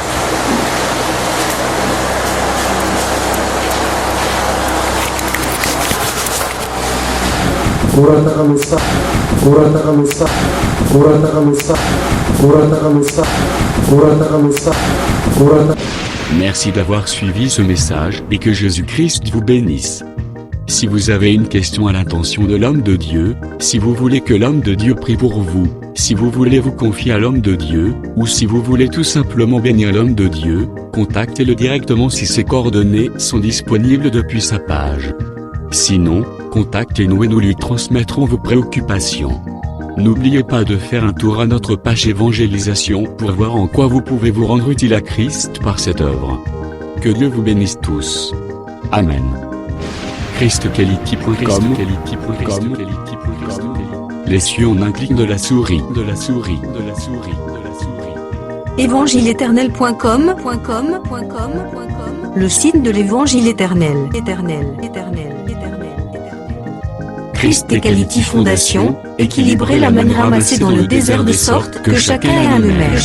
Merci d'avoir suivi ce message et que Jésus-Christ vous bénisse. Si vous avez une question à l'intention de l'homme de Dieu, si vous voulez que l'homme de Dieu prie pour vous, si vous voulez vous confier à l'homme de Dieu, ou si vous voulez tout simplement bénir l'homme de Dieu, contactez-le directement si ses coordonnées sont disponibles depuis sa page. Sinon, contactez-nous et nous lui transmettrons vos préoccupations. N'oubliez pas de faire un tour à notre page évangélisation pour voir en quoi vous pouvez vous rendre utile à Christ par cette œuvre. Que Dieu vous bénisse tous. Amen. ChristQuality.com. Les cieux en un clic de la souris. Évangile-éternel.com, le site de l'évangile éternel. Christ et Quality Fondation, équilibrer la manne ramassée dans le désert de sorte que chacun ait un numère.